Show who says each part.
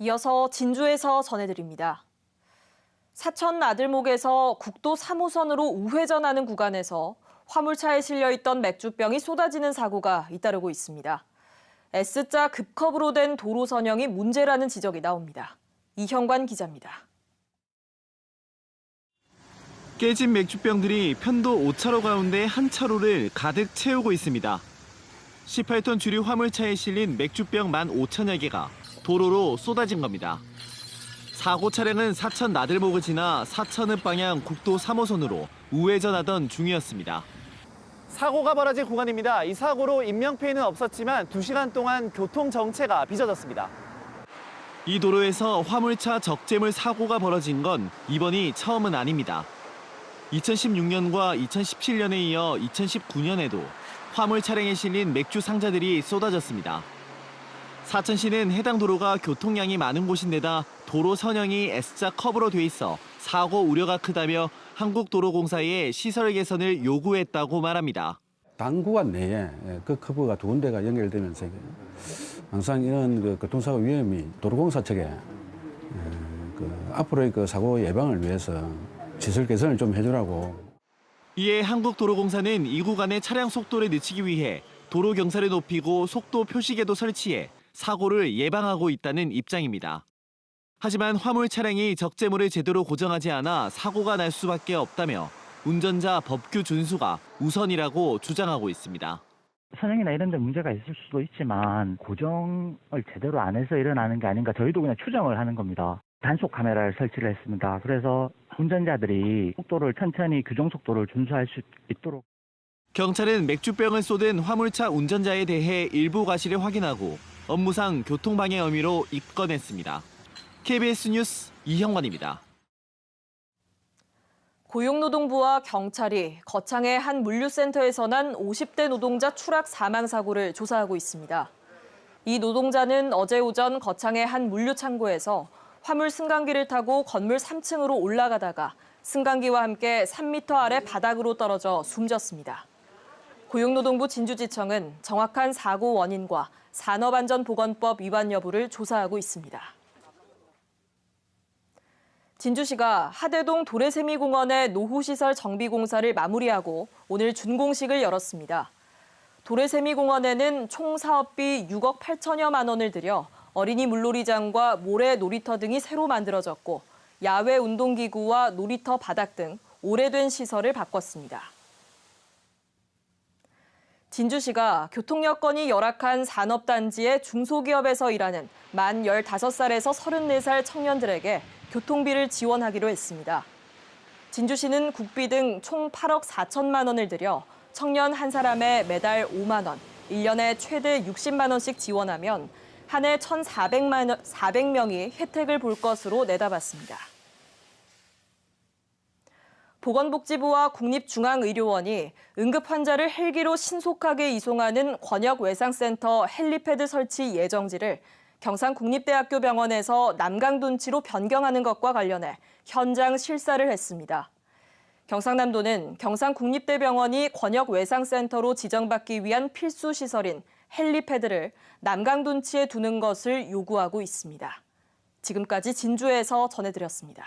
Speaker 1: 이어서 진주에서 전해드립니다. 사천 나들목에서 국도 3호선으로 우회전하는 구간에서 화물차에 실려있던 맥주병이 쏟아지는 사고가 잇따르고 있습니다. S자 급커브로 된 도로 선형이 문제라는 지적이 나옵니다. 이형관 기자입니다.
Speaker 2: 깨진 맥주병들이 편도 5차로 가운데 한 차로를 가득 채우고 있습니다. 18톤 주류 화물차에 실린 맥주병 15,000여 개가 도로로 쏟아진 겁니다. 사고 차량은 사천 나들목을 지나 사천읍 방향 국도 3호선으로 우회전하던 중이었습니다. 사고가 벌어진 구간입니다. 이 사고로 인명피해는 없었지만 2시간 동안 교통 정체가 빚어졌습니다. 이 도로에서 화물차 적재물 사고가 벌어진 건 이번이 처음은 아닙니다. 2016년과 2017년에 이어 2019년에도 화물 차량에 실린 맥주 상자들이 쏟아졌습니다. 사천시는 해당 도로가 교통량이 많은 곳인데다 도로 선형이 S자 커브로 돼 있어 사고 우려가 크다며 한국도로공사에 시설 개선을 요구했다고 말합니다.
Speaker 3: 단구간 내에 그 커브가 두 군데가 연결되면서 항상 이런 교통사고 위험이 도로공사 측에 앞으로의 사고 예방을 위해서 시설 개선을 좀 해주라고.
Speaker 2: 이에 한국도로공사는 이 구간의 차량 속도를 늦추기 위해 도로 경사를 높이고 속도 표시계도 설치해 사고를 예방하고 있다는 입장입니다. 하지만 화물 차량이 적재물을 제대로 고정하지 않아 사고가 날 수밖에 없다며 운전자 법규 준수가 우선이라고 주장하고 있습니다.
Speaker 4: 선형이나 이런 데 문제가 있을 수도 있지만 고정을 제대로 안 해서 일어나는 게 아닌가 저희도 그냥 추정을 하는 겁니다. 단속 카메라를 설치를 했습니다. 그래서 운전자들이 속도를 천천히 규정 속도를 준수할 수 있도록.
Speaker 2: 경찰은 맥주병을 쏟은 화물차 운전자에 대해 일부 과실을 확인하고 업무상 교통방해 혐의로 입건했습니다. KBS 뉴스 이형관입니다.
Speaker 1: 고용노동부와 경찰이 거창의 한 물류센터에서 난 50대 노동자 추락 사망 사고를 조사하고 있습니다. 이 노동자는 어제 오전 거창의 한 물류창고에서 화물 승강기를 타고 건물 3층으로 올라가다가 승강기와 함께 3m 아래 바닥으로 떨어져 숨졌습니다. 고용노동부 진주지청은 정확한 사고 원인과 산업안전보건법 위반 여부를 조사하고 있습니다. 진주시가 하대동 도래세미공원의 노후시설 정비공사를 마무리하고 오늘 준공식을 열었습니다. 도래세미공원에는 총 사업비 6억 8천여만 원을 들여 어린이 물놀이장과 모래 놀이터 등이 새로 만들어졌고 야외 운동기구와 놀이터 바닥 등 오래된 시설을 바꿨습니다. 진주시가 교통여건이 열악한 산업단지의 중소기업에서 일하는 만 15살에서 34살 청년들에게 교통비를 지원하기로 했습니다. 진주시는 국비 등 총 8억 4천만 원을 들여 청년 한 사람에 매달 5만 원, 1년에 최대 60만 원씩 지원하면 한 해 1,400명이 혜택을 볼 것으로 내다봤습니다. 보건복지부와 국립중앙의료원이 응급 환자를 헬기로 신속하게 이송하는 권역외상센터 헬리패드 설치 예정지를 경상국립대학교 병원에서 남강둔치로 변경하는 것과 관련해 현장 실사를 했습니다. 경상남도는 경상국립대병원이 권역외상센터로 지정받기 위한 필수 시설인 헬리패드를 남강둔치에 두는 것을 요구하고 있습니다. 지금까지 진주에서 전해드렸습니다.